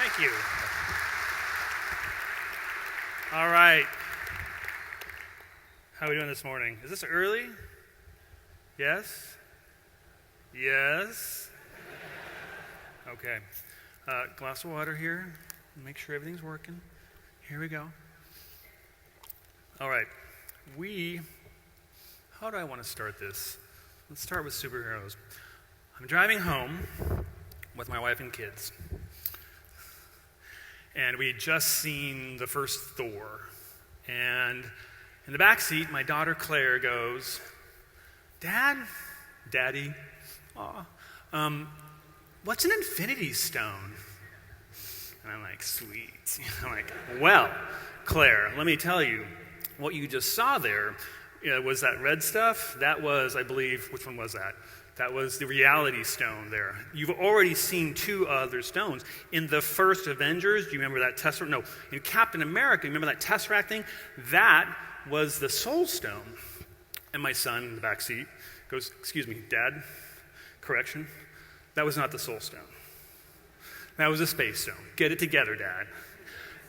Thank you. All right. How are we doing this morning? Is this early? Yes? Yes? Okay. Glass of water here. Make sure everything's working. Here we go. All right. How do I want to start this? Let's start with superheroes. I'm driving home with my wife and kids. And we had just seen the first Thor. And in the back seat, my daughter Claire goes, Daddy, what's an infinity stone? And I'm like, sweet. I'm like, well, Claire, let me tell you, what you just saw there was that red stuff. That was, I believe, which one was that? That was the reality stone there. You've already seen two other stones. In the first Avengers, do you remember that Tesseract? No, in Captain America, you remember that Tesseract thing? That was the Soul Stone. And my son in the back seat goes, excuse me, Dad, correction, that was not the Soul Stone. That was a Space Stone. Get it together, Dad.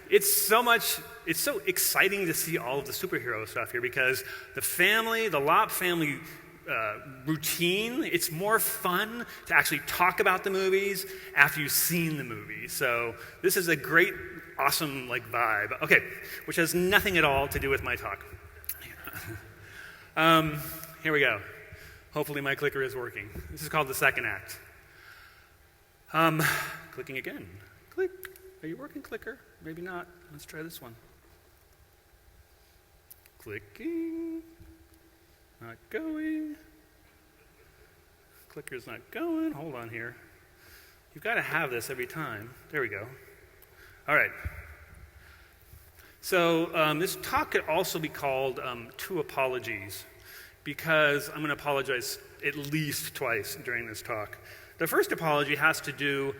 It's so exciting to see all of the superhero stuff here because the Lopp family routine, it's more fun to actually talk about the movies after you've seen the movie. So this is a great, awesome vibe. Okay, which has nothing at all to do with my talk. Here we go. Hopefully my clicker is working. This is called the second act. Clicking again. Click. Are you working, clicker? Maybe not. Let's try this one. Clicking. Not going. Clicker's not going. Hold on here. You've got to have this every time. There we go. All right. So this talk could also be called Two Apologies because I'm going to apologize at least twice during this talk. The first apology has to do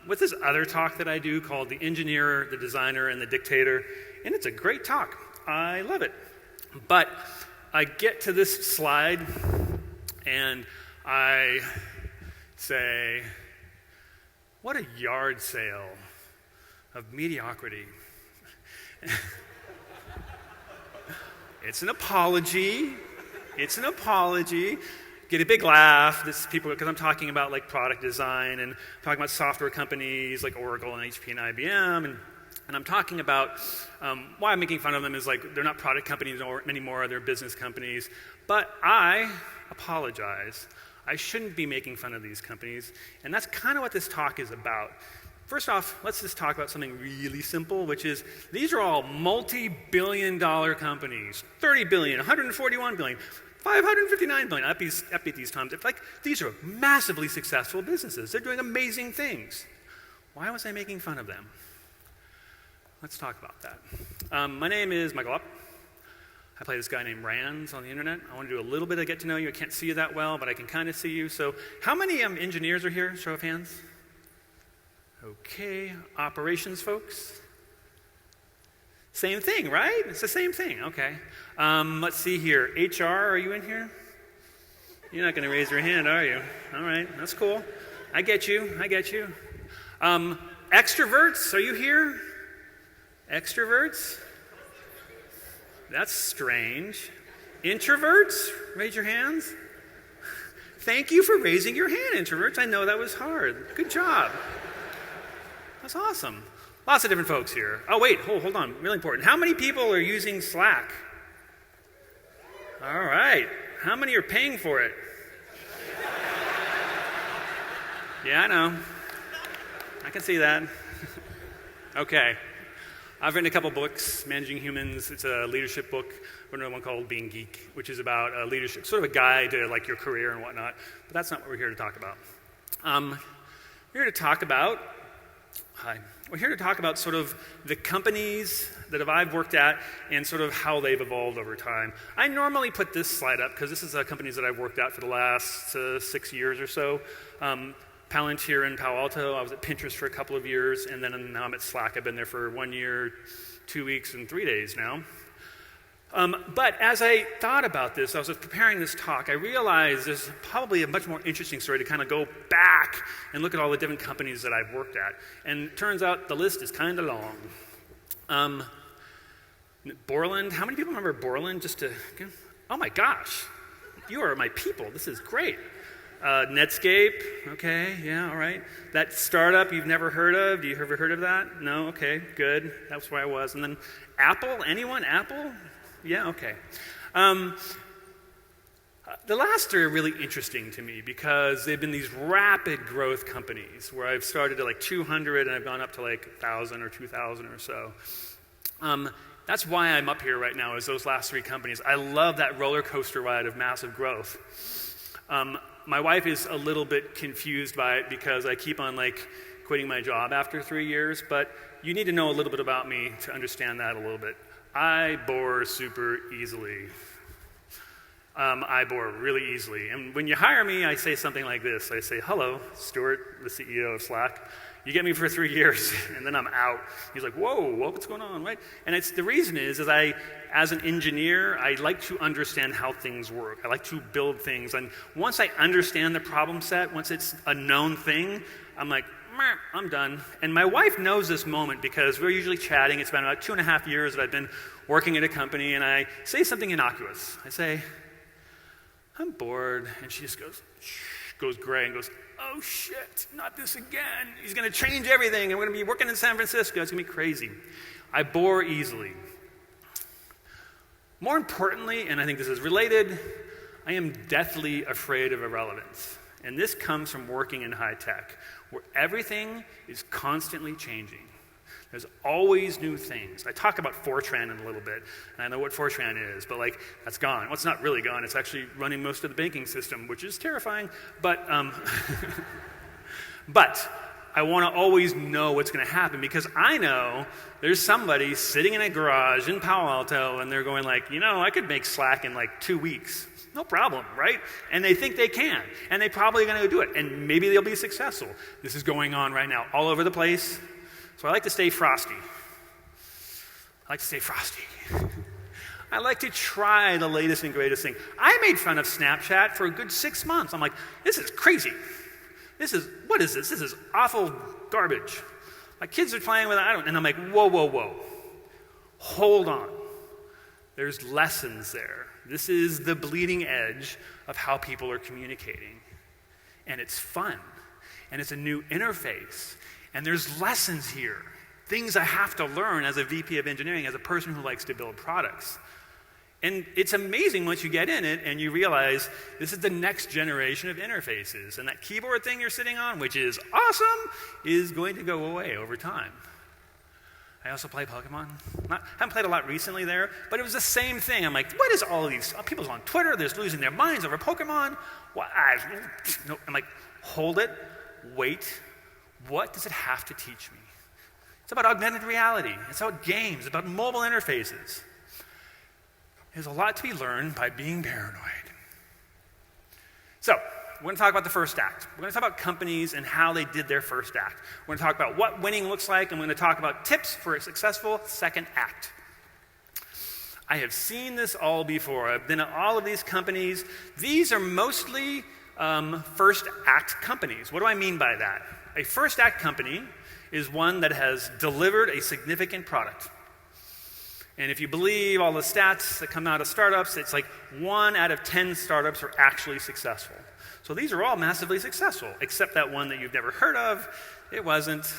with this other talk that I do called The Engineer, the Designer, and the Dictator. And it's a great talk. I love it. But I get to this slide, and I say, what a yard sale of mediocrity. It's an apology. It's an apology. Get a big laugh. This people because I'm talking about product design and talking about software companies like Oracle and HP and IBM and I'm talking about why I'm making fun of them is they're not product companies anymore, they're business companies. But I apologize. I shouldn't be making fun of these companies. And that's kind of what this talk is about. First off, let's just talk about something really simple, which is these are all multi-billion-dollar companies. 30 billion, 141 billion, 559 billion. Up at these times. These are massively successful businesses. They're doing amazing things. Why was I making fun of them? Let's talk about that. My name is Michael Lopp. I play this guy named Rands on the internet. I want to do a little bit of get to know you. I can't see you that well, but I can kind of see you. So how many engineers are here? Show of hands. Okay. Operations folks? Same thing, right? It's the same thing. Okay. Let's see here. HR, are you in here? You're not going to raise your hand, are you? All right. That's cool. I get you. Extroverts, are you here? Extroverts? That's strange. Introverts? Raise your hands. Thank you for raising your hand, introverts. I know that was hard. Good job. That's awesome. Lots of different folks here. Oh, wait. Hold on. Really important. How many people are using Slack? All right. How many are paying for it? Yeah, I know. I can see that. Okay. I've written a couple books, Managing Humans. It's a leadership book. I've written one called Being Geek, which is about leadership, sort of a guide to your career and whatnot. But that's not what we're here to talk about. We're here to talk about sort of the companies that I've worked at and sort of how they've evolved over time. I normally put this slide up because this is companies that I've worked at for the last 6 years or so. Palantir in Palo Alto. I was at Pinterest for a couple of years, and then now I'm at Slack. I've been there for 1 year, 2 weeks, and 3 days now. But as I thought about this, I was preparing this talk, I realized there's probably a much more interesting story to kind of go back and look at all the different companies that I've worked at. And it turns out the list is kind of long. Borland, how many people remember Borland? Oh my gosh, you are my people. This is great. Netscape, okay, yeah, all right. That startup you've never heard of, do you ever heard of that? No, okay, good. That's where I was. And then Apple, anyone? Apple? Yeah, okay. The last three are really interesting to me because they've been these rapid growth companies where I've started at like 200 and I've gone up to like 1,000 or 2,000 or so. That's why I'm up here right now, is those last three companies. I love that roller coaster ride of massive growth. My wife is a little bit confused by it because I keep on like quitting my job after 3 years, but you need to know a little bit about me to understand that a little bit. I bore super easily. I bore really easily. And when you hire me, I say something like this. I say, hello, Stuart, the CEO of Slack. You get me for 3 years, and then I'm out. He's like, whoa, what's going on, right? And the reason is as an engineer, I like to understand how things work. I like to build things. And once I understand the problem set, once it's a known thing, I'm like, I'm done. And my wife knows this moment because we're usually chatting. It's been about 2.5 years that I've been working at a company, and I say something innocuous. I say, I'm bored. And she just goes gray and goes, oh shit, not this again. He's going to change everything, and we're going to be working in San Francisco. It's going to be crazy. I bore easily. More importantly, and I think this is related, I am deathly afraid of irrelevance. And this comes from working in high tech, where everything is constantly changing. There's always new things. I talk about Fortran in a little bit, and I know what Fortran is, but like, that's gone. Well, it's not really gone. It's actually running most of the banking system, which is terrifying, but but I want to always know what's going to happen because I know there's somebody sitting in a garage in Palo Alto, and they're going like, I could make Slack in like 2 weeks. No problem, right? And they think they can, and they're probably going to do it, and maybe they'll be successful. This is going on right now all over the place. So I like to stay frosty. I like to try the latest and greatest thing. I made fun of Snapchat for a good 6 months. I'm like, this is crazy. What is this? This is awful garbage. My kids are playing with it, and I'm like, whoa. Hold on. There's lessons there. This is the bleeding edge of how people are communicating. And it's fun. And it's a new interface. And there's lessons here, things I have to learn as a VP of engineering, as a person who likes to build products. And it's amazing once you get in it and you realize this is the next generation of interfaces. And that keyboard thing you're sitting on, which is awesome, is going to go away over time. I also play Pokemon. Haven't played a lot recently there, but it was the same thing. I'm like, what is all of these? People's on Twitter, they're losing their minds over Pokemon. I'm like, hold it, wait. What does it have to teach me? It's about augmented reality. It's about games, about mobile interfaces. There's a lot to be learned by being paranoid. So, we're going to talk about the first act. We're going to talk about companies and how they did their first act. We're going to talk about what winning looks like, and we're going to talk about tips for a successful second act. I have seen this all before. I've been at all of these companies. These are mostly first act companies. What do I mean by that? A first act company is one that has delivered a significant product. And if you believe all the stats that come out of startups, it's like 1 out of 10 startups are actually successful. So these are all massively successful, except that one that you've never heard of. It wasn't.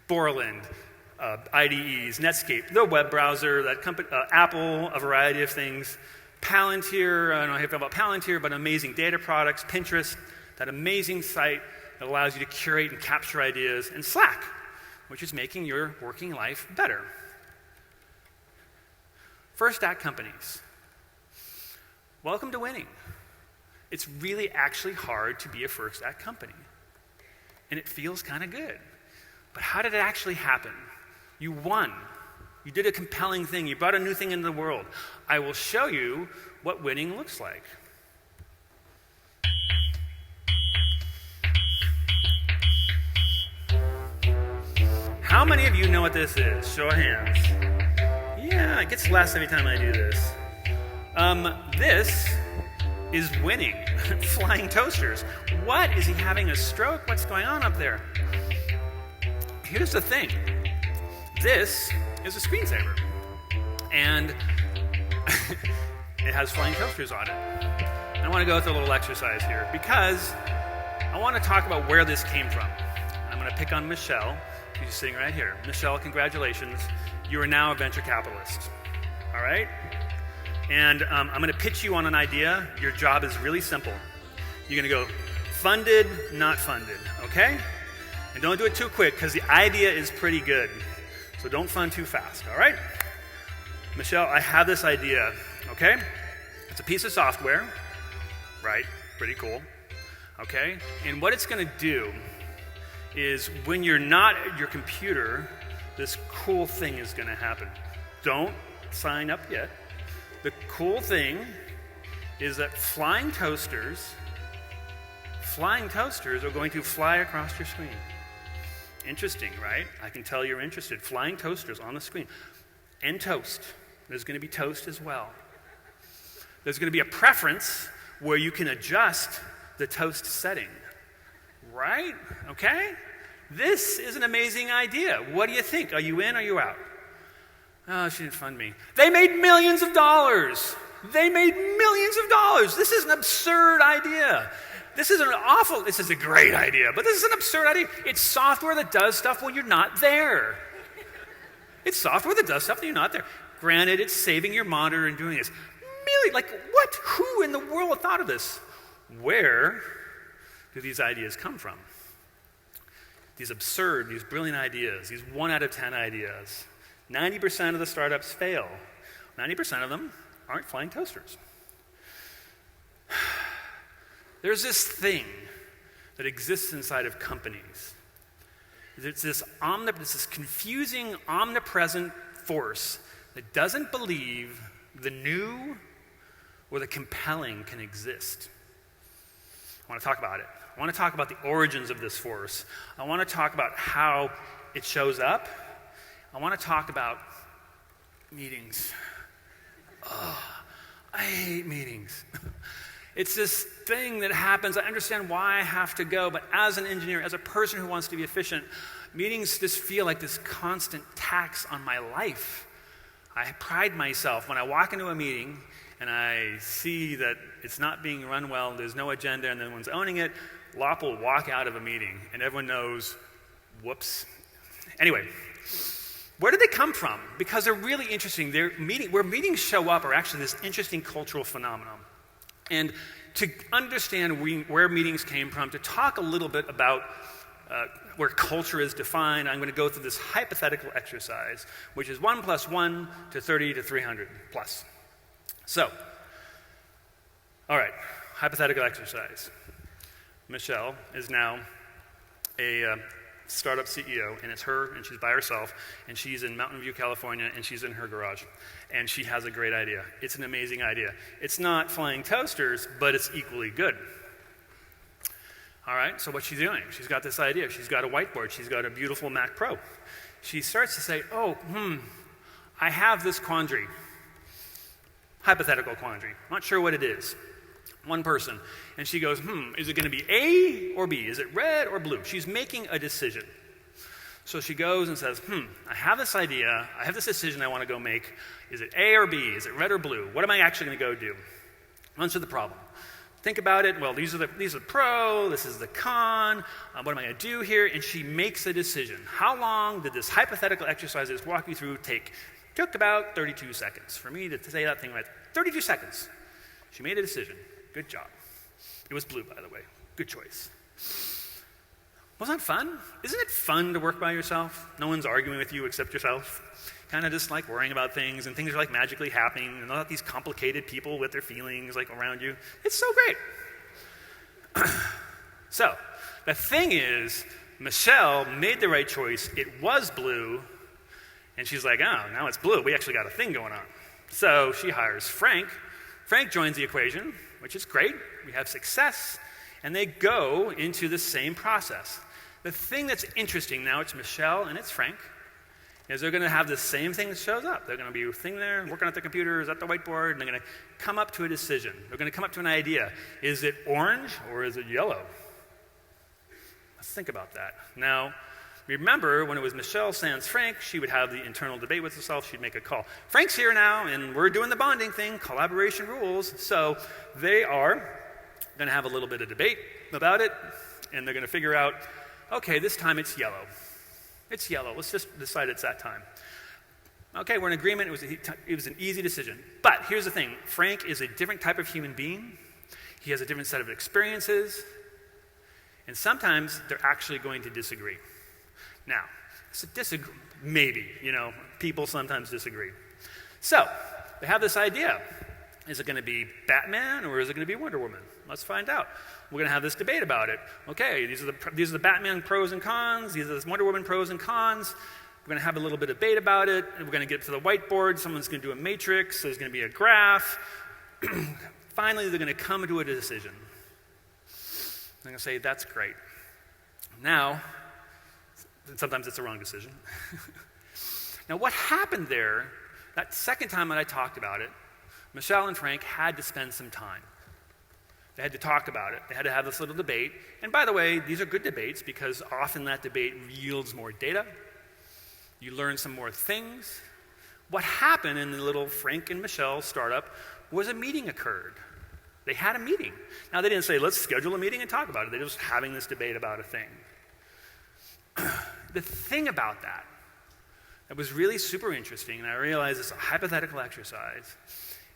Borland, IDEs, Netscape, the web browser, that company, Apple, a variety of things. Palantir, I don't know how you feel about Palantir, but amazing data products. Pinterest, that amazing site that allows you to curate and capture ideas, and Slack, which is making your working life better. First act companies. Welcome to winning. It's really actually hard to be a first act company. And it feels kind of good. But how did it actually happen? You won. You did a compelling thing. You brought a new thing into the world. I will show you what winning looks like. How many of you know what this is? Show of hands. Yeah, it gets less every time I do this. This is winning. Flying toasters. What? Is he having a stroke? What's going on up there? Here's the thing. This is a screensaver. And it has flying toasters on it. I want to go through a little exercise here because I want to talk about where this came from. I'm going to pick on Michelle, who's sitting right here. Michelle, congratulations. You are now a venture capitalist. All right? And I'm going to pitch you on an idea. Your job is really simple. You're going to go funded, not funded, okay? And don't do it too quick because the idea is pretty good. So don't fund too fast, all right? Michelle, I have this idea, okay? It's a piece of software, right? Pretty cool, okay? And what it's going to do is when you're not at your computer, this cool thing is going to happen. Don't sign up yet. The cool thing is that flying toasters are going to fly across your screen. Interesting, right? I can tell you're interested. Flying toasters on the screen. And toast. There's going to be toast as well. There's going to be a preference where you can adjust the toast setting. Right? Okay? This is an amazing idea. What do you think? Are you in or are you out? Oh, she didn't fund me. They made millions of dollars. They made millions of dollars. This is an absurd idea. This is a great idea, but this is an absurd idea. It's software that does stuff when you're not there. It's software that does stuff when you're not there. Granted, it's saving your monitor and doing this. Like what? Who in the world thought of this? Where do these ideas come from? These absurd, these brilliant ideas, these 1 out of 10 ideas. 90% of the startups fail. 90% of them aren't flying toasters. There's this thing that exists inside of companies. It's this confusing, omnipresent force that doesn't believe the new or the compelling can exist. I want to talk about it. I want to talk about the origins of this force. I want to talk about how it shows up. I want to talk about meetings. Oh, I hate meetings. It's this thing that happens. I understand why I have to go, but as an engineer, as a person who wants to be efficient, meetings just feel like this constant tax on my life. I pride myself when I walk into a meeting and I see that it's not being run well, there's no agenda, and no one's owning it. Lopp will walk out of a meeting, and everyone knows, whoops. Anyway, where did they come from? Because they're really interesting. Where meetings show up are actually this interesting cultural phenomenon. And to understand where meetings came from, to talk a little bit about where culture is defined, I'm going to go through this hypothetical exercise, which is 1 + 1 to 30 to 300 plus. So, all right, hypothetical exercise. Michelle is now a startup CEO, and it's her, and she's by herself, and she's in Mountain View, California, and she's in her garage, and she has a great idea. It's an amazing idea. It's not flying toasters, but it's equally good. All right, so what's she doing? She's got this idea. She's got a whiteboard. She's got a beautiful Mac Pro. She starts to say, I have this quandary. Hypothetical quandary. Not sure what it is. One person. And she goes, is it going to be A or B? Is it red or blue? She's making a decision. So she goes and says, I have this idea. I have this decision I want to go make. Is it A or B? Is it red or blue? What am I actually going to go do? Answer the problem. Think about it. Well, these are the pro. This is the con. What am I going to do here? And she makes a decision. How long did this hypothetical exercise I just walked you through take? Took about 32 seconds for me to say that thing right. 32 seconds. She made a decision. Good job. It was blue, by the way. Good choice. Wasn't that fun? Isn't it fun to work by yourself? No one's arguing with you except yourself. Kind of just like worrying about things, and things are like magically happening, and not these complicated people with their feelings like around you. It's so great. So, the thing is, Michelle made the right choice. It was blue, and she's like, oh, now it's blue. We actually got a thing going on. So she hires Frank. Frank joins the equation, which is great. We have success, and they go into the same process. The thing that's interesting now, it's Michelle and it's Frank, is they're going to have the same thing that shows up. They're going to be sitting there, working at the computers, at the whiteboard, and they're going to come up to a decision. They're going to come up to an idea. Is it orange or is it yellow? Let's think about that. Now, remember when it was Michelle sans Frank, she would have the internal debate with herself. She'd make a call. Frank's here now, and we're doing the bonding thing, collaboration rules. So they are going to have a little bit of debate about it, and they're going to figure out, okay, this time it's yellow. It's yellow. Let's just decide it's that time. Okay, we're in agreement. It was an easy decision. But here's the thing. Frank is a different type of human being. He has a different set of experiences. And sometimes they're actually going to disagree. Now, it's a maybe, people sometimes disagree. So, they have this idea. Is it going to be Batman or is it going to be Wonder Woman? Let's find out. We're going to have this debate about it. Okay, these are the Batman pros and cons. These are the Wonder Woman pros and cons. We're going to have a little bit of debate about it. We're going to get to the whiteboard. Someone's going to do a matrix. There's going to be a graph. Finally, they're going to come to a decision. They're going to say, that's great. Now, sometimes it's the wrong decision. Now, what happened there, that second time that I talked about it, Michelle and Frank had to spend some time. They had to talk about it. They had to have this little debate. And by the way, these are good debates because often that debate yields more data. You learn some more things. What happened in the little Frank and Michelle startup was a meeting occurred. They had a meeting. Now, they didn't say, let's schedule a meeting and talk about it. They're just having this debate about a thing. The thing about that was really super interesting, and I realize it's a hypothetical exercise,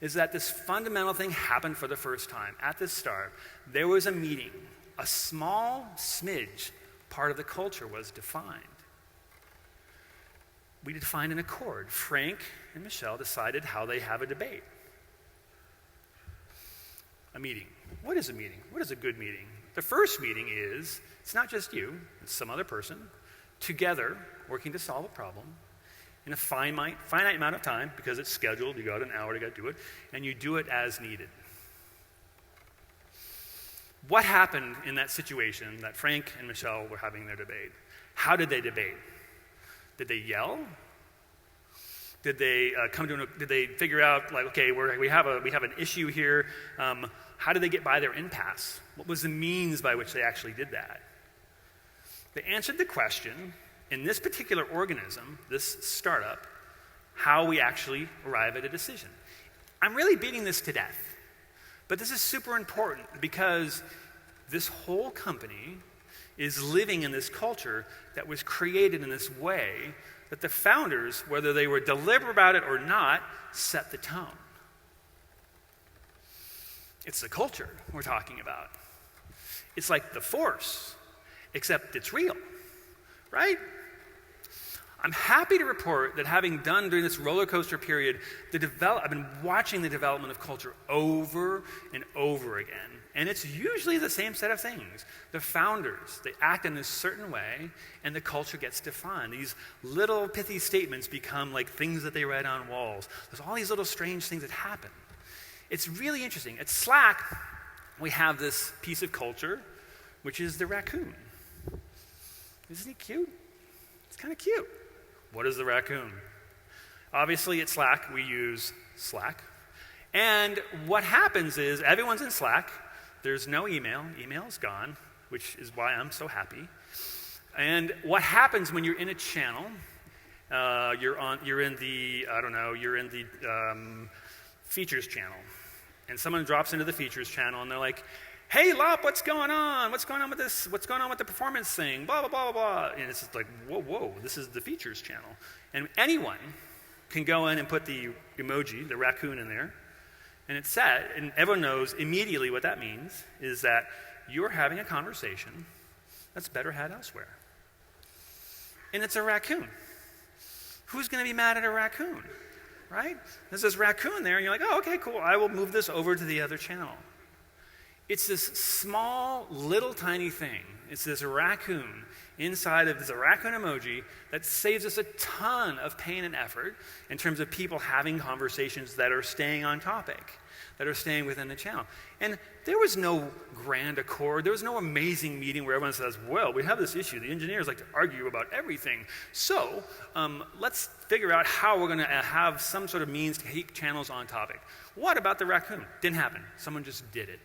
is that this fundamental thing happened for the first time. At the start, there was a meeting. A small smidge part of the culture was defined. We defined an accord. Frank and Michelle decided how they have a debate. A meeting. What is a meeting? What is a good meeting? The first meeting is, it's not just you, it's some other person, together, working to solve a problem, in a finite amount of time, because it's scheduled, you got an hour to do it, and you do it as needed. What happened in that situation that Frank and Michelle were having their debate? How did they debate? Did they yell? Did they did they figure out, like, okay, we have an issue here? How did they get by their impasse? What was the means by which they actually did that? They answered the question, in this particular organism, this startup, how we actually arrive at a decision. I'm really beating this to death, but this is super important because this whole company is living in this culture that was created in this way that the founders, whether they were deliberate about it or not, set the tone. It's the culture we're talking about. It's like the Force, except it's real, right? I'm happy to report that having done during this roller coaster period, I've been watching the development of culture over and over again. And it's usually the same set of things. The founders, they act in a certain way, and the culture gets defined. These little pithy statements become like things that they write on walls. There's all these little strange things that happen. It's really interesting. At Slack, we have this piece of culture, which is the raccoon. Isn't he cute? It's kind of cute. What is the raccoon? Obviously, at Slack, we use Slack. And what happens is everyone's in Slack. There's no email. Email is gone, which is why I'm so happy. And what happens when you're in a channel, you're in the features channel. And someone drops into the features channel, and they're like, hey, Lopp, what's going on? What's going on with this? What's going on with the performance thing? Blah, blah, blah, blah. And it's just like, whoa, this is the features channel. And anyone can go in and put the emoji, the raccoon in there, and it's set, and everyone knows immediately what that means is that you're having a conversation that's better had elsewhere. And it's a raccoon. Who's going to be mad at a raccoon, right? There's this raccoon there, and you're like, oh, okay, cool. I will move this over to the other channel. It's this small, little, tiny thing. It's this raccoon inside of this raccoon emoji that saves us a ton of pain and effort in terms of people having conversations that are staying on topic. that are staying within the channel. And there was no grand accord. There was no amazing meeting where everyone says, well, we have this issue. The engineers like to argue about everything. So let's figure out how we're going to have some sort of means to keep channels on topic. What about the raccoon? Didn't happen. Someone just did it.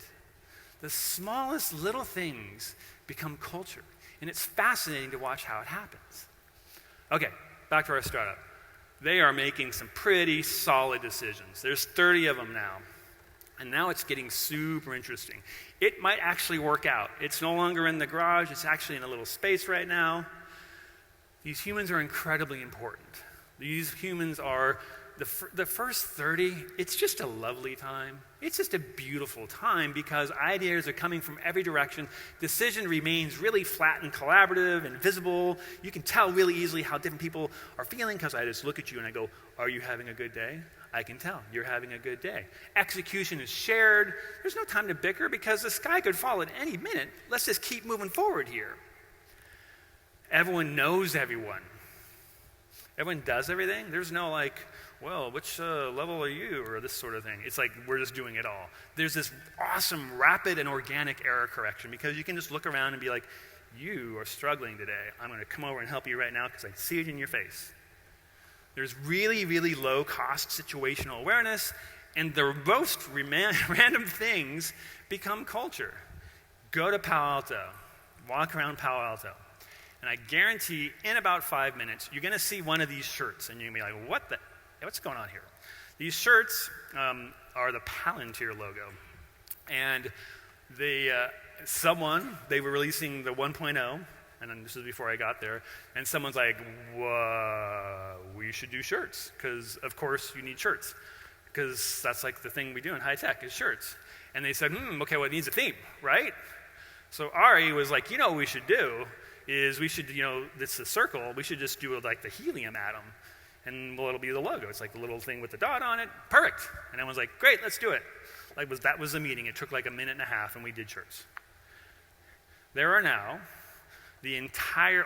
The smallest little things become culture. And it's fascinating to watch how it happens. Okay, back to our startup. They are making some pretty solid decisions. There's 30 of them now. And now it's getting super interesting. It might actually work out. It's no longer in the garage. It's actually in a little space right now. These humans are incredibly important. These humans are, the first 30, it's just a lovely time. It's just a beautiful time because ideas are coming from every direction. Decision remains really flat and collaborative and visible. You can tell really easily how different people are feeling because I just look at you and I go, are you having a good day? I can tell you're having a good day. Execution is shared. There's no time to bicker because the sky could fall at any minute. Let's just keep moving forward here. Everyone knows everyone. Everyone does everything. There's no like, well, which level are you, or this sort of thing. It's like we're just doing it all. There's this awesome, rapid, and organic error correction because you can just look around and be like, you are struggling today. I'm going to come over and help you right now because I see it in your face. There's really, really low-cost situational awareness, and the most random things become culture. Go to Palo Alto. Walk around Palo Alto. And I guarantee in about 5 minutes, you're going to see one of these shirts, and you're going to be like, what's going on here? These shirts are the Palantir logo. And they were releasing the 1.0, and then this is before I got there, and someone's like, whoa, we should do shirts, because of course you need shirts, because that's like the thing we do in high tech is shirts. And they said, okay, well, it needs a theme, right? So Ari was like, what we should do is we should, it's a circle, we should just do like the helium atom, and well, it'll be the logo. It's like the little thing with the dot on it. Perfect. And everyone's like, great, let's do it. That was the meeting. It took like a minute and a half, and we did shirts. There are now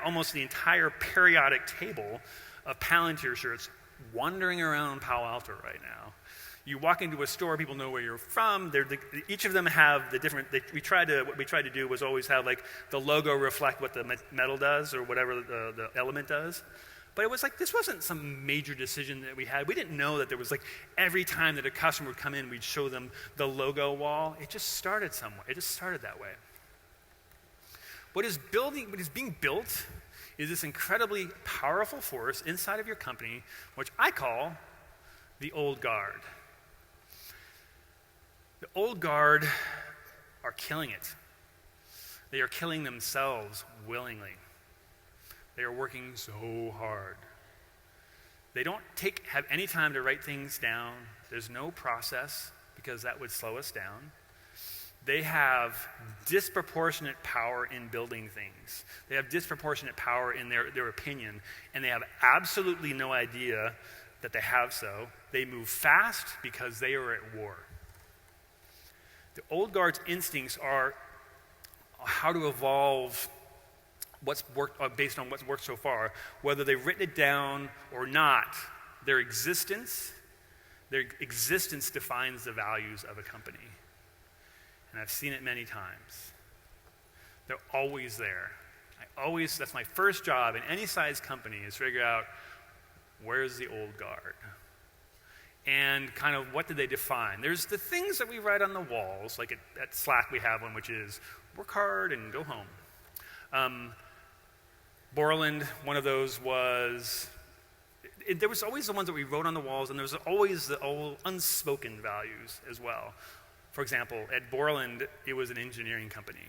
almost the entire periodic table of Palantir shirts wandering around Palo Alto right now. You walk into a store, people know where you're from. Each of them have the different. What we tried to do was always have like the logo reflect what the metal does or whatever the element does. But it was like this wasn't some major decision that we had. We didn't know that there was like every time that a customer would come in, we'd show them the logo wall. It just started somewhere. It just started that way. What is being built is this incredibly powerful force inside of your company, which I call the old guard. The old guard are killing it. They are killing themselves willingly. They are working so hard. They don't have any time to write things down. There's no process because that would slow us down. They have disproportionate power in building things. They have disproportionate power in their opinion, and they have absolutely no idea that they have so. They move fast because they are at war. The old guard's instincts are how to evolve what's worked based on what's worked so far, whether they've written it down or not. Their existence defines the values of a company. And I've seen it many times. They're always there. That's my first job in any size company is figure out where's the old guard. And kind of what do they define? There's the things that we write on the walls, like at Slack we have one, which is work hard and go home. Borland, one of those was, there was always the ones that we wrote on the walls, and there was always the old unspoken values as well. For example, at Borland, it was an engineering company,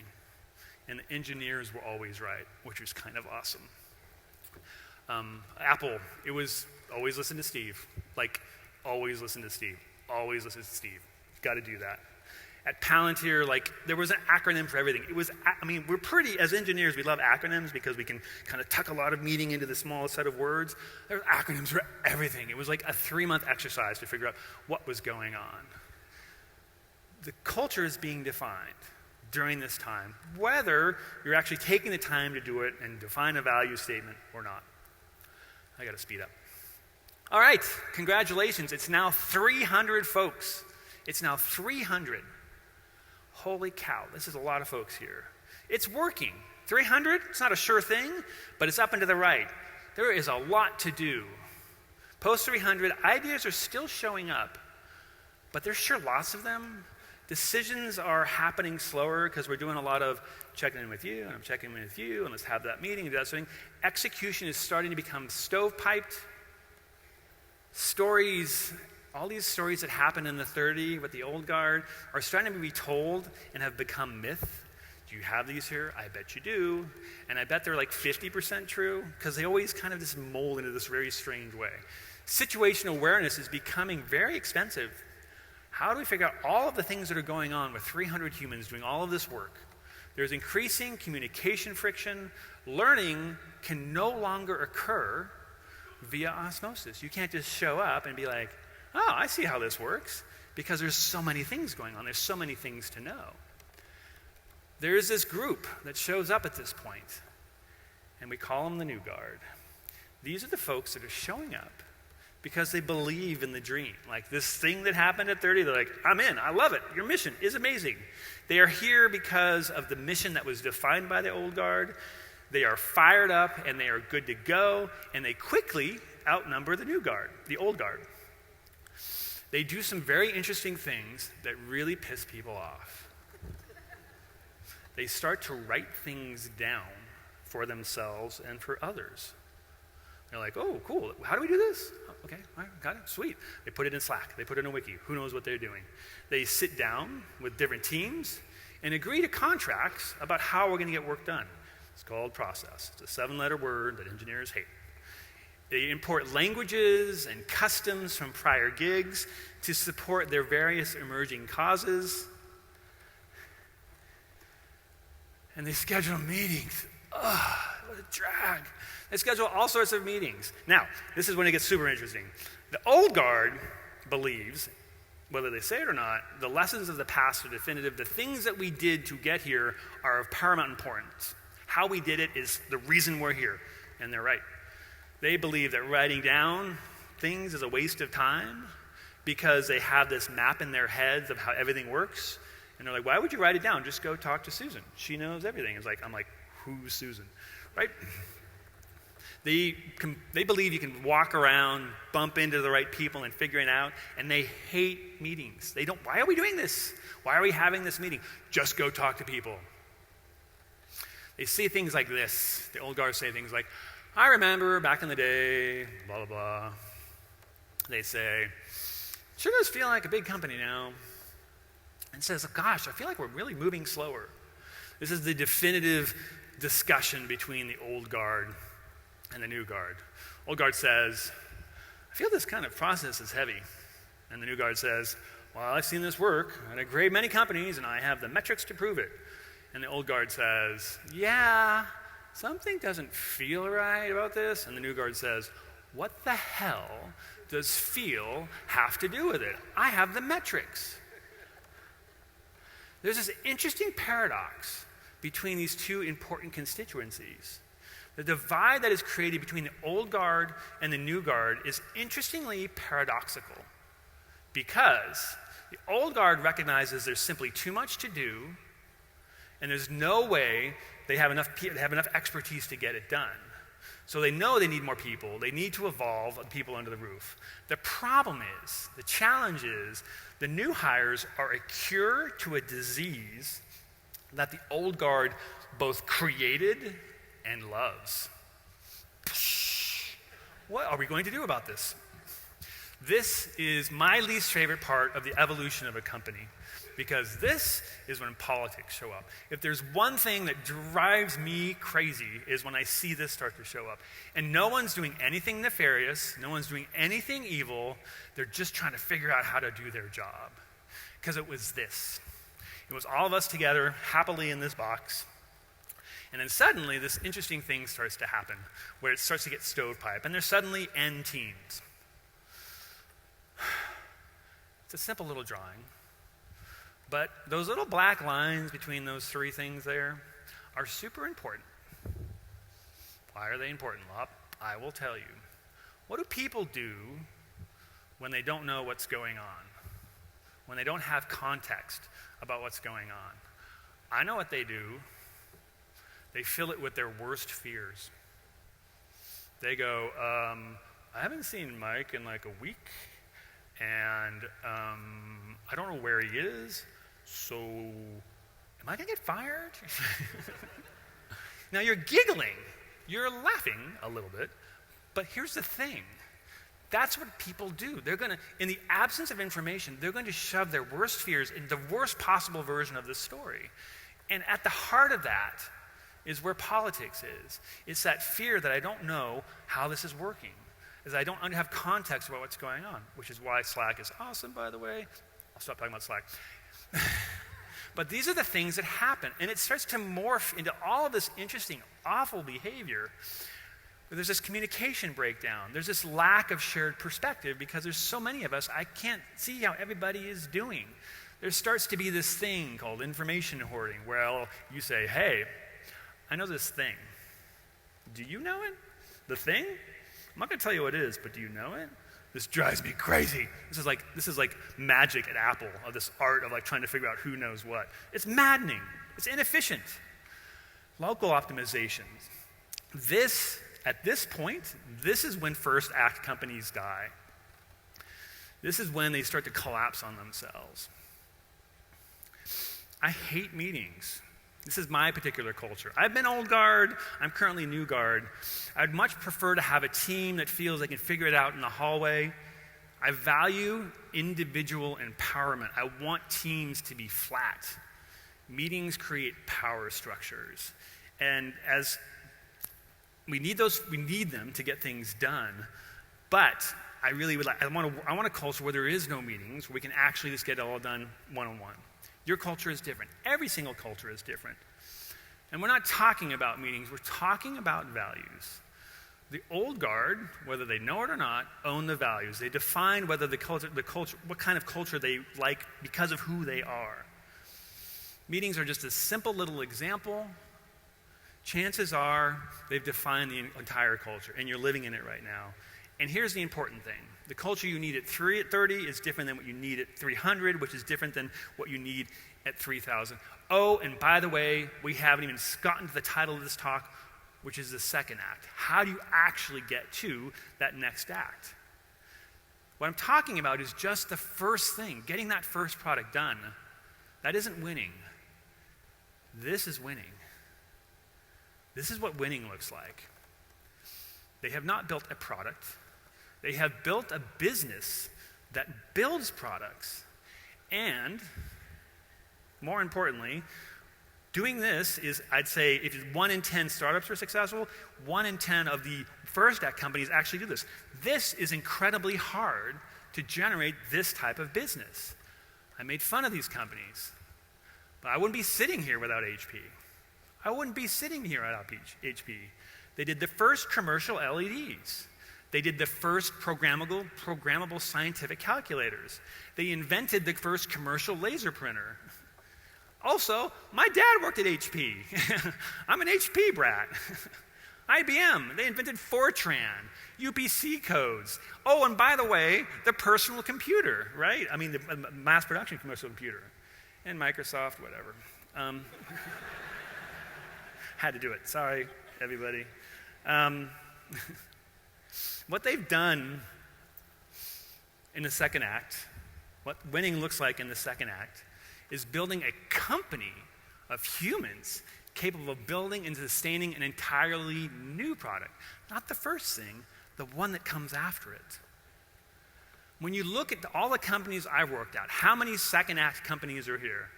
and the engineers were always right, which was kind of awesome. Apple, it was always listen to Steve. Like, always listen to Steve. Always listen to Steve. You've got to do that. At Palantir, like, there was an acronym for everything. We're pretty, as engineers, we love acronyms because we can kind of tuck a lot of meaning into the smallest set of words. There were acronyms for everything. It was like a 3-month exercise to figure out what was going on. The culture is being defined during this time, whether you're actually taking the time to do it and define a value statement or not. I got to speed up. All right, congratulations. It's now 300 folks It's now 300. Holy cow, this is a lot of folks here. It's working. 300, it's not a sure thing, but it's up and to the right. There is a lot to do. Post 300, ideas are still showing up, but there's sure lots of them. Decisions are happening slower because we're doing a lot of checking in with you, and I'm checking in with you, and let's have that meeting and do that sort of thing. Execution is starting to become stovepiped. Stories, all these stories that happened in the 30 with the old guard are starting to be told and have become myth. Do you have these here? I bet you do. And I bet they're like 50% true because they always kind of just mold into this very strange way. Situational awareness is becoming very expensive. How do we figure out all of the things that are going on with 300 humans doing all of this work? There's increasing communication friction. Learning can no longer occur via osmosis. You can't just show up and be like, oh, I see how this works, because there's so many things going on. There's so many things to know. There is this group that shows up at this point, and we call them the New Guard. These are the folks that are showing up because they believe in the dream. Like this thing that happened at 30, they're like, I'm in, I love it, your mission is amazing. They are here because of the mission that was defined by the old guard. They are fired up and they are good to go, and they quickly outnumber the new guard, the old guard. They do some very interesting things that really piss people off. They start to write things down for themselves and for others. They're like, oh, cool, how do we do this? Oh, okay, all right, got it, sweet. They put it in Slack, they put it in a wiki, who knows what they're doing. They sit down with different teams and agree to contracts about how we're gonna get work done. It's called process. It's a 7-letter word that engineers hate. They import languages and customs from prior gigs to support their various emerging causes. And they schedule meetings. Ugh, what a drag. They schedule all sorts of meetings. Now, this is when it gets super interesting. The old guard believes, whether they say it or not, the lessons of the past are definitive. The things that we did to get here are of paramount importance. How we did it is the reason we're here. And they're right. They believe that writing down things is a waste of time because they have this map in their heads of how everything works. And they're like, why would you write it down? Just go talk to Susan. She knows everything. I'm like, who's Susan? Right? They believe you can walk around, bump into the right people and figure it out, and they hate meetings. Why are we doing this? Why are we having this meeting? Just go talk to people. They say things like this. The old guards say things like, I remember back in the day, blah, blah, blah. They say, sure does feel like a big company now. And says, gosh, I feel like we're really moving slower. This is the definitive discussion between the old guard and the new guard. Old guard says, I feel this kind of process is heavy. And the new guard says, well, I've seen this work at a great many companies, and I have the metrics to prove it. And the old guard says, yeah, something doesn't feel right about this. And the new guard says, what the hell does feel have to do with it? I have the metrics. There's this interesting paradox between these two important constituencies. The divide that is created between the old guard and the new guard is interestingly paradoxical because the old guard recognizes there's simply too much to do and there's no way they have enough expertise to get it done. So they know they need more people. They need to evolve the people under the roof. The problem is, the challenge is, the new hires are a cure to a disease that the old guard both created and loves. What are we going to do about this? This is my least favorite part of the evolution of a company, because this is when politics show up. If there's one thing that drives me crazy is when I see this start to show up. And no one's doing anything nefarious, no one's doing anything evil, they're just trying to figure out how to do their job. Because it was this. It was all of us together, happily in this box. And then suddenly this interesting thing starts to happen, where it starts to get stovepipe, and there's suddenly N teams. It's a simple little drawing. But those little black lines between those three things there are super important. Why are they important, Lopp? I will tell you. What do people do when they don't know what's going on? when they don't have context about what's going on. I know what they do. They fill it with their worst fears. They go, I haven't seen Mike in like a week, and I don't know where he is, so am I going to get fired? Now you're giggling, you're laughing a little bit, but here's the thing. That's what people do. They're going to, in the absence of information, they're going to shove their worst fears into the worst possible version of the story. And at the heart of that is where politics is. It's that fear that I don't know how this is working, is I don't have context about what's going on, which is why Slack is awesome, by the way. I'll stop talking about Slack. But these are the things that happen, and it starts to morph into all of this interesting, awful behavior. There's this communication breakdown. There's this lack of shared perspective because there's so many of us, I can't see how everybody is doing. There starts to be this thing called information hoarding, where you say, hey, I know this thing. Do you know it? The thing? I'm not going to tell you what it is, but do you know it? This drives me crazy. This is like magic at Apple, of this art of like trying to figure out who knows what. It's maddening. It's inefficient. Local optimizations. At this point, this is when first act companies die. This is when they start to collapse on themselves. I hate meetings. This is my particular culture. I've been old guard. I'm currently new guard. I'd much prefer to have a team that feels they can figure it out in the hallway. I value individual empowerment. I want teams to be flat. Meetings create power structures. And as we need them to get things done. But I really would like, I want a culture where there is no meetings, where we can actually just get it all done one-on-one. Your culture is different. Every single culture is different. And we're not talking about meetings, we're talking about values. The old guard, whether they know it or not, own the values. They define whether the culture, what kind of culture they like because of who they are. Meetings are just a simple little example. Chances are they've defined the entire culture, and you're living in it right now. And here's the important thing. The culture you need at 30 is different than what you need at 300, which is different than what you need at 3,000. Oh, and by the way, we haven't even gotten to the title of this talk, which is the second act. How do you actually get to that next act? What I'm talking about is just the first thing, getting that first product done. That isn't winning. This is winning. This is what winning looks like. They have not built a product. They have built a business that builds products. And, more importantly, doing this is, I'd say, if 1 in 10 startups are successful, 1 in 10 of the first act companies actually do this. This is incredibly hard to generate this type of business. I made fun of these companies, but I wouldn't be sitting here without HP. I wouldn't be sitting here without HP. They did the first commercial LEDs. They did the first programmable scientific calculators. They invented the first commercial laser printer. Also, my dad worked at HP. I'm an HP brat. IBM, they invented Fortran, UPC codes. Oh, and by the way, the personal computer, right? I mean, the mass production commercial computer. And Microsoft, whatever. Had to do it. Sorry, everybody. What they've done in the second act, what winning looks like in the second act, is building a company of humans capable of building and sustaining an entirely new product. Not the first thing, the one that comes after it. When you look at all the companies I've worked at, how many second act companies are here?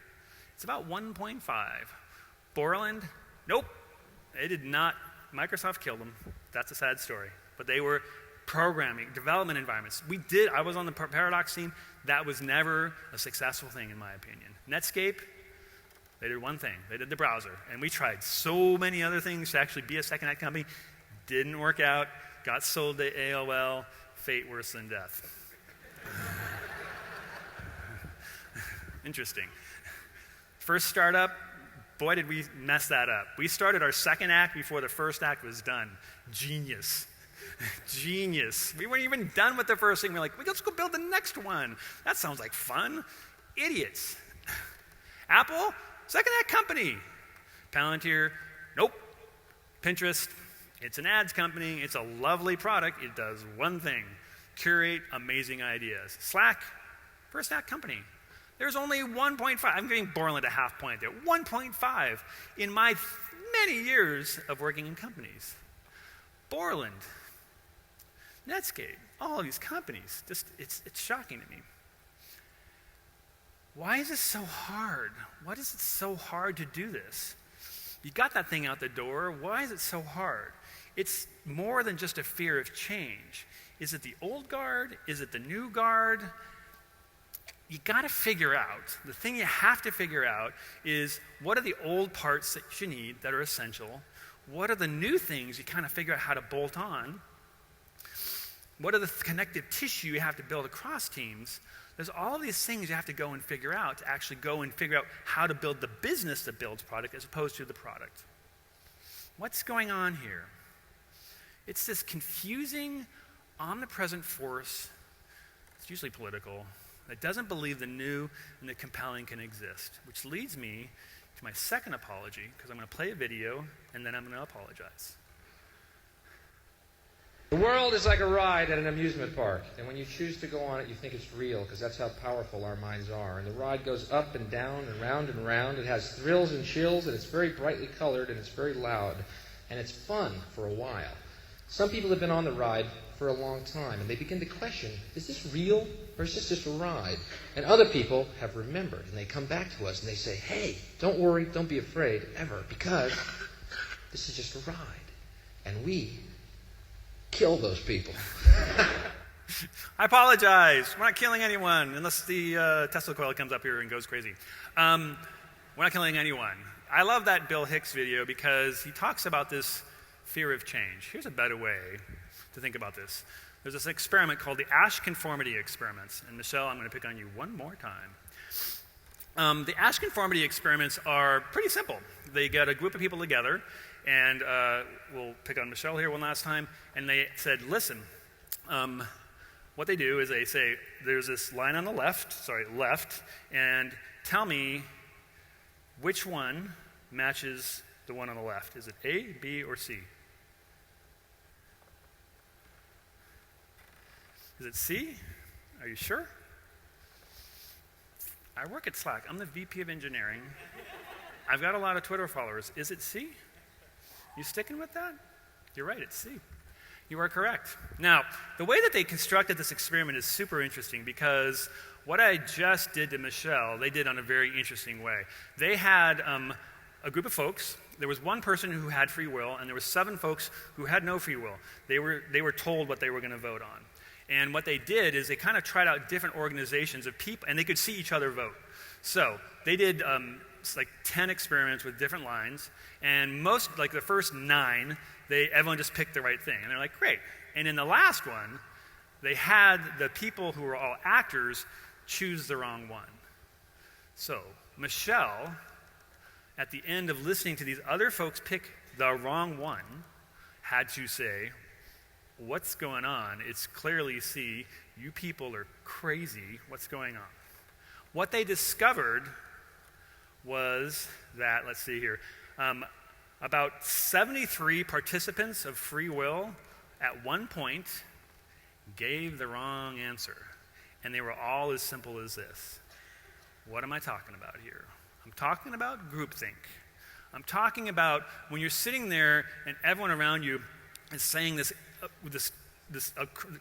It's about 1.5. Borland? Nope. They did not. Microsoft killed them. That's a sad story. But they were programming, development environments. I was on the Paradox team. That was never a successful thing, in my opinion. Netscape, they did one thing. They did the browser. And we tried so many other things to actually be a second act company. Didn't work out. Got sold to AOL. Fate worse than death. Interesting. First startup, boy, did we mess that up. We started our second act before the first act was done. Genius. Genius. We weren't even done with the first thing. We're like, let's go build the next one. That sounds like fun. Idiots. Apple, second that company. Palantir, nope. Pinterest, it's an ads company. It's a lovely product. It does one thing, curate amazing ideas. Slack, first that company. There's only 1.5. I'm giving Borland a half point there. 1.5 in my many years of working in companies. Borland, Netscape, all of these companies, just it's shocking to me. Why is this so hard? Why is it so hard to do this? You got that thing out the door. Why is it so hard? It's more than just a fear of change. Is it the old guard? Is it the new guard? You got to figure out, the thing you have to figure out is what are the old parts that you need that are essential? What are the new things you kind of figure out how to bolt on? What are the connective tissue you have to build across teams? There's all of these things you have to go and figure out to actually go and figure out how to build the business that builds product as opposed to the product. What's going on here? It's this confusing, omnipresent force, it's usually political, that doesn't believe the new and the compelling can exist, which leads me to my second apology, because I'm going to play a video and then I'm going to apologize. The world is like a ride at an amusement park, and when you choose to go on it, you think it's real, because that's how powerful our minds are. And the ride goes up and down and round and round. It has thrills and chills, and it's very brightly colored, and it's very loud, and it's fun for a while. Some people have been on the ride for a long time, and they begin to question, is this real, or is this just a ride? And other people have remembered, and they come back to us, and they say, hey, don't worry, don't be afraid, ever, because this is just a ride, and we kill those people. I apologize. We're not killing anyone, unless the Tesla coil comes up here and goes crazy. We're not killing anyone. I love that Bill Hicks video because he talks about this fear of change. Here's a better way to think about this. There's this experiment called the Asch conformity experiments. And Michelle, I'm going to pick on you one more time. The Asch conformity experiments are pretty simple. They get a group of people together, and we'll pick on Michelle here one last time, and they said, listen, what they do is they say, there's this line on the left, and tell me which one matches the one on the left. Is it A, B, or C? Is it C? Are you sure? I work at Slack. I'm the VP of engineering. I've got a lot of Twitter followers. Is it C? You sticking with that? You're right, it's C. You are correct. Now, the way that they constructed this experiment is super interesting because what I just did to Michelle, they did on a very interesting way. They had a group of folks. There was one person who had free will, and there were 7 folks who had no free will. They were told what they were going to vote on. And what they did is they kind of tried out different organizations of people, and they could see each other vote. So they did like 10 experiments with different lines, and most, like the first 9, everyone just picked the right thing. And they're like, great. And in the last one, they had the people who were all actors choose the wrong one. So Michelle, at the end of listening to these other folks pick the wrong one, had to say, what's going on? It's clearly C. You people are crazy. What's going on? What they discovered was that, let's see here, about 73 participants of free will at one point gave the wrong answer. And they were all as simple as this. What am I talking about here? I'm talking about groupthink. I'm talking about when you're sitting there and everyone around you is saying this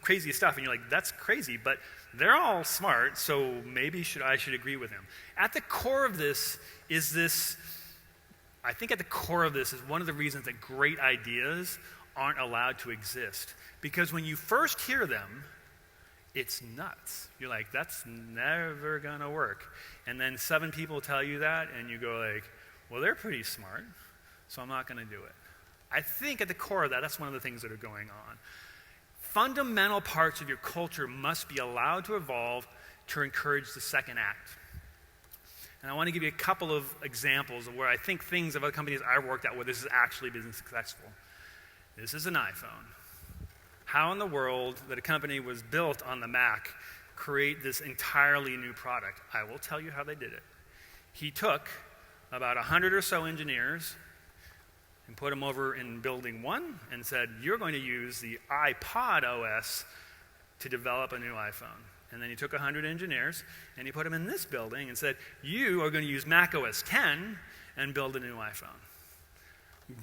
crazy stuff, and you're like, that's crazy, but they're all smart, so maybe I should agree with them. At the core of this is one of the reasons that great ideas aren't allowed to exist. Because when you first hear them, it's nuts. You're like, that's never gonna work. And then 7 people tell you that, and you go like, well, they're pretty smart, so I'm not gonna do it. I think at the core of that, that's one of the things that are going on. Fundamental parts of your culture must be allowed to evolve to encourage the second act. And I want to give you a couple of examples of where I think things of other companies I've worked at where this has actually been successful. This is an iPhone. How in the world that a company was built on the Mac create this entirely new product. I will tell you how they did it. He took about 100 or so engineers and put them over in building 1 and said, you're going to use the iPod OS to develop a new iPhone. And then he took 100 engineers and he put them in this building and said, you are going to use Mac OS 10 and build a new iPhone.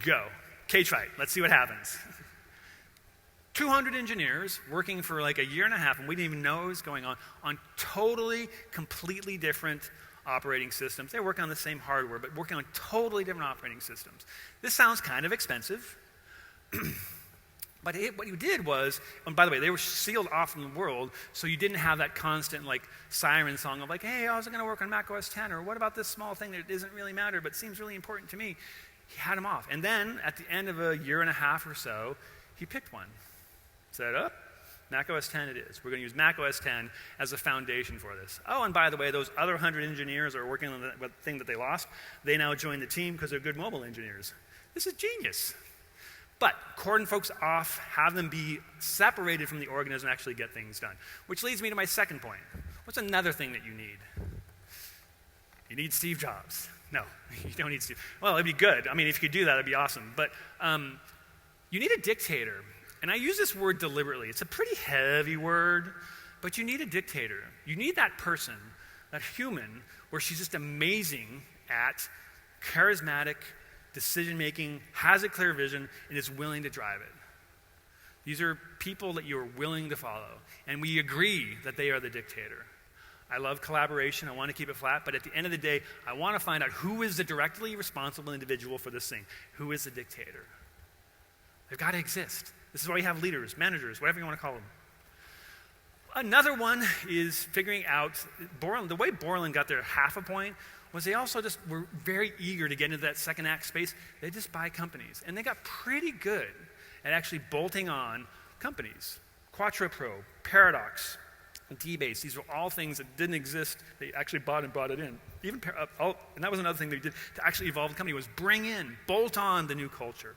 Go. Cage fight. Let's see what happens. 200 engineers working for like a year and a half, and we didn't even know what was going on totally, completely different operating systems. They work on the same hardware, but working on totally different operating systems. This sounds kind of expensive. But what you did was, and by the way, they were sealed off from the world, so you didn't have that constant like siren song of like, hey, how's it going to work on Mac OS 10? Or what about this small thing that doesn't really matter but seems really important to me? He had them off. And then at the end of a year and a half or so, he picked one. Said, Mac OS 10 it is. We're going to use Mac OS 10 as a foundation for this. Oh, and by the way, those other 100 engineers are working on the thing that they lost. They now join the team because they're good mobile engineers. This is genius. But cordon folks off, have them be separated from the organism and actually get things done. Which leads me to my second point. What's another thing that you need? You need Steve Jobs. No, you don't need Steve. Well, it'd be good. I mean, if you could do that, it'd be awesome. But you need a dictator. And I use this word deliberately. It's a pretty heavy word, but you need a dictator. You need that person, that human, where she's just amazing at charismatic decision-making, has a clear vision, and is willing to drive it. These are people that you're willing to follow, and we agree that they are the dictator. I love collaboration. I want to keep it flat, but at the end of the day, I want to find out who is the directly responsible individual for this thing. Who is the dictator? They've got to exist. This is why we have leaders, managers, whatever you want to call them. Another one is figuring out, the way Borland got their half a point was they also just were very eager to get into that second act space. They just buy companies. And they got pretty good at actually bolting on companies. QuattroPro, Paradox, DBase, these were all things that didn't exist. They actually bought and brought it in. And that was another thing they did to actually evolve the company was bring in, bolt on the new culture.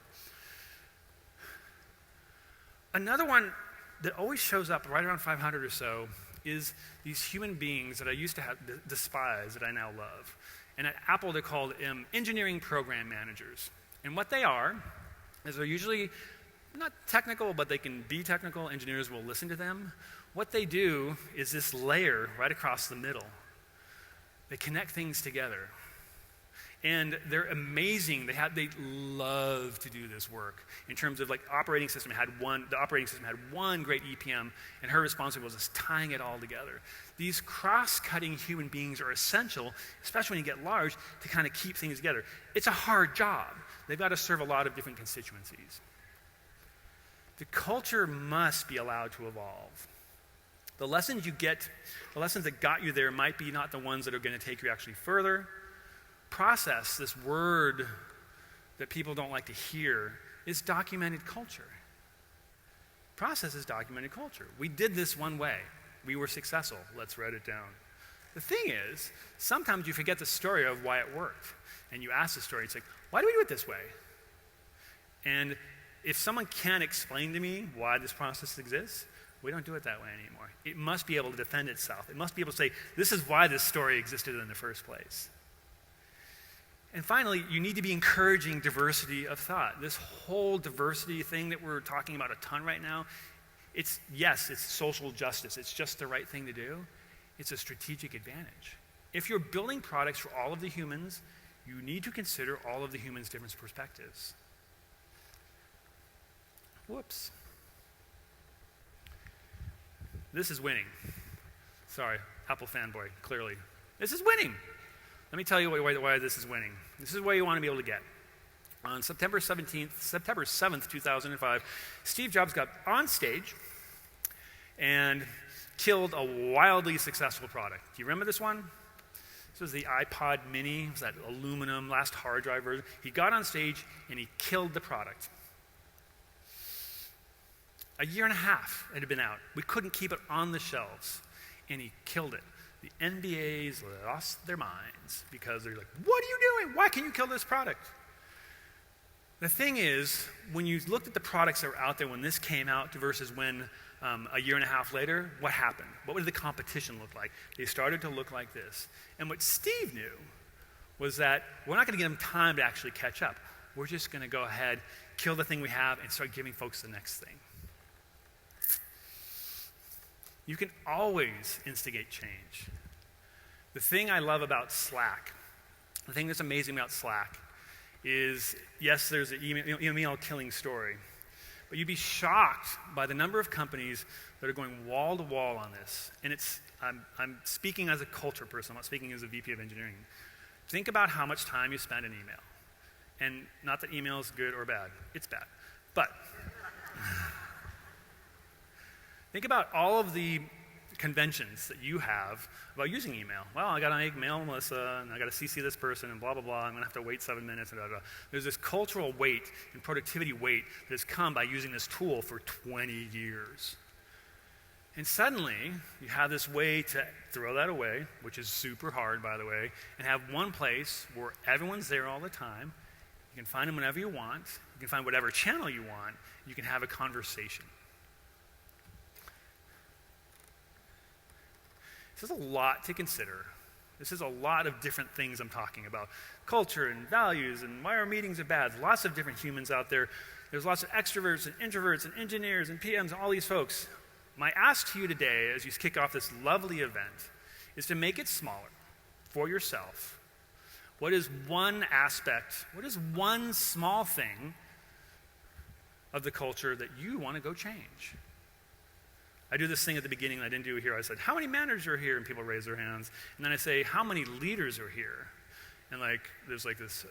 Another one that always shows up right around 500 or so is these human beings that I used to despise that I now love. And at Apple, they're called engineering program managers. And what they are is they're usually not technical, but they can be technical. Engineers will listen to them. What they do is this layer right across the middle. They connect things together. And they're amazing. They love to do this work. In terms of like the operating system had one great EPM, and her responsibility was just tying it all together. These cross-cutting human beings are essential, especially when you get large, to kind of keep things together. It's a hard job. They've got to serve a lot of different constituencies. The culture must be allowed to evolve. The lessons that got you there might be not the ones that are going to take you actually further. Process, this word that people don't like to hear, is documented culture. Process is documented culture. We did this one way. We were successful. Let's write it down. The thing is, sometimes you forget the story of why it worked. And you ask the story, it's like, why do we do it this way? And if someone can't explain to me why this process exists, we don't do it that way anymore. It must be able to defend itself. It must be able to say, this is why this story existed in the first place. And finally, you need to be encouraging diversity of thought. This whole diversity thing that we're talking about a ton right now, it's social justice. It's just the right thing to do. It's a strategic advantage. If you're building products for all of the humans, you need to consider all of the humans' different perspectives. Whoops. This is winning. Sorry, Apple fanboy, clearly. This is winning. Let me tell you why this is winning. This is where you want to be able to get. On September 7th, 2005, Steve Jobs got on stage and killed a wildly successful product. Do you remember this one? This was the iPod Mini. It was that aluminum, last hard drive version. He got on stage and he killed the product. A year and a half it had been out. We couldn't keep it on the shelves, and he killed it. The NBAs lost their minds because they're like, what are you doing? Why can you kill this product? The thing is, when you looked at the products that were out there when this came out versus when A year and a half later, what happened? What did the competition look like? They started to look like this. And what Steve knew was that we're not going to give them time to actually catch up. We're just going to go ahead, kill the thing we have, and start giving folks the next thing. You can always instigate change. The thing I love about Slack, the thing that's amazing about Slack is, yes, there's an email killing story, but you'd be shocked by the number of companies that are going wall to wall on this. And I'm speaking as a culture person, I'm not speaking as a VP of engineering. Think about how much time you spend in email. And not that email is good or bad, it's bad. But think about all of the conventions that you have about using email. Well, I got to make mail Melissa, and I got to CC this person, and blah, blah, blah. I'm going to have to wait 7 minutes, and blah, blah. There's this cultural weight and productivity weight that has come by using this tool for 20 years. And suddenly, you have this way to throw that away, which is super hard, by the way, and have one place where everyone's there all the time. You can find them whenever you want. You can find whatever channel you want. You can have a conversation. This is a lot to consider. This is a lot of different things I'm talking about. Culture and values and why our meetings are bad. Lots of different humans out there. There's lots of extroverts and introverts and engineers and PMs and all these folks. My ask to you today as you kick off this lovely event is to make it smaller for yourself. What is one aspect, what is one small thing of the culture that you want to go change? I do this thing at the beginning that I didn't do here. I said, how many managers are here? And people raise their hands. And then I say, how many leaders are here? And there's this,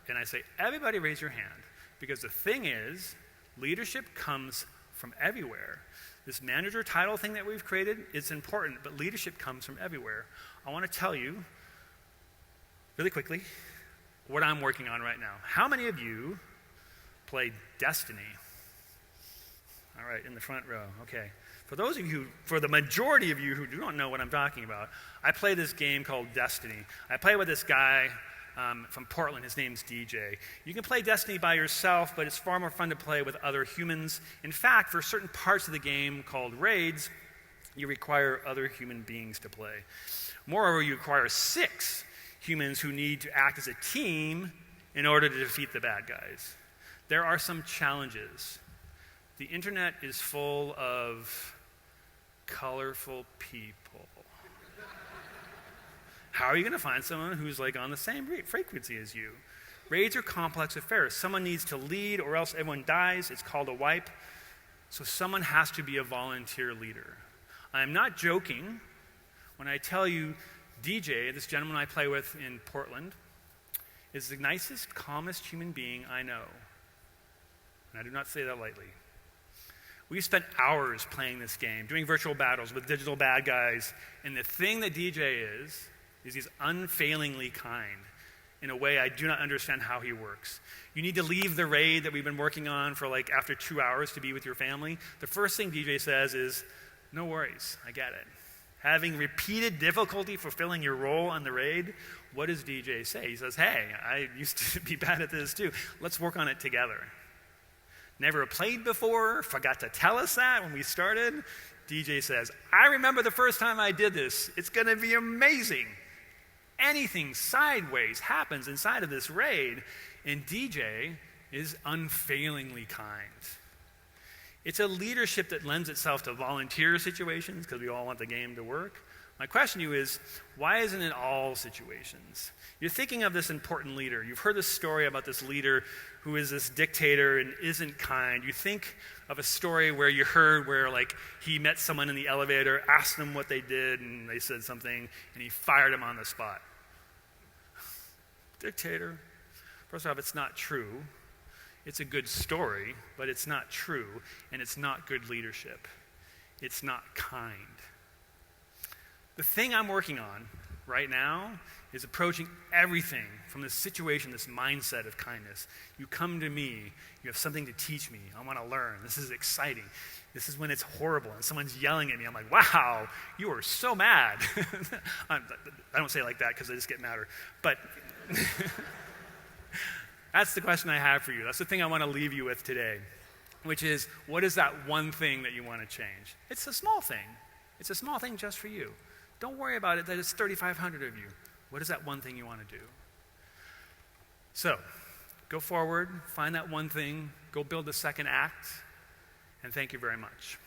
and I say, everybody raise your hand. Because the thing is, leadership comes from everywhere. This manager title thing that we've created is important, but leadership comes from everywhere. I want to tell you, really quickly, what I'm working on right now. How many of you play Destiny? All right, in the front row, okay. For the majority of you who do not know what I'm talking about, I play this game called Destiny. I play with this guy from Portland. His name's DJ. You can play Destiny by yourself, but it's far more fun to play with other humans. In fact, for certain parts of the game called raids, you require other human beings to play. Moreover, you require 6 humans who need to act as a team in order to defeat the bad guys. There are some challenges. The internet is full of colorful people. How are you going to find someone who's on the same frequency as you? Raids are complex affairs. Someone needs to lead or else everyone dies. It's called a wipe. So someone has to be a volunteer leader. I am not joking when I tell you DJ, this gentleman I play with in Portland, is the nicest, calmest human being I know. And I do not say that lightly. We've spent hours playing this game, doing virtual battles with digital bad guys, and the thing that DJ is he's unfailingly kind in a way I do not understand how he works. You need to leave the raid that we've been working on for after 2 hours to be with your family. The first thing DJ says is, no worries, I get it. Having repeated difficulty fulfilling your role on the raid, what does DJ say? He says, hey, I used to be bad at this too. Let's work on it together. Never played before, forgot to tell us that when we started. DJ says, I remember the first time I did this. It's going to be amazing. Anything sideways happens inside of this raid, and DJ is unfailingly kind. It's a leadership that lends itself to volunteer situations because we all want the game to work. My question to you is, why isn't it all situations? You're thinking of this important leader. You've heard this story about this leader who is this dictator and isn't kind. You think of a story where you heard where he met someone in the elevator, asked them what they did, and they said something, and he fired them on the spot. Dictator. First off, it's not true. It's a good story, but it's not true, and it's not good leadership. It's not kind. The thing I'm working on right now is approaching everything from this situation, this mindset of kindness. You come to me, you have something to teach me, I want to learn, this is exciting. This is when it's horrible and someone's yelling at me. I'm like, wow, you are so mad. I don't say it like that because I just get madder. But that's the question I have for you. That's the thing I want to leave you with today. which is, what is that one thing that you want to change? It's a small thing. It's a small thing just for you. Don't worry about it that it's 3,500 of you. What is that one thing you want to do? So, go forward, find that one thing, go build the second act, and thank you very much.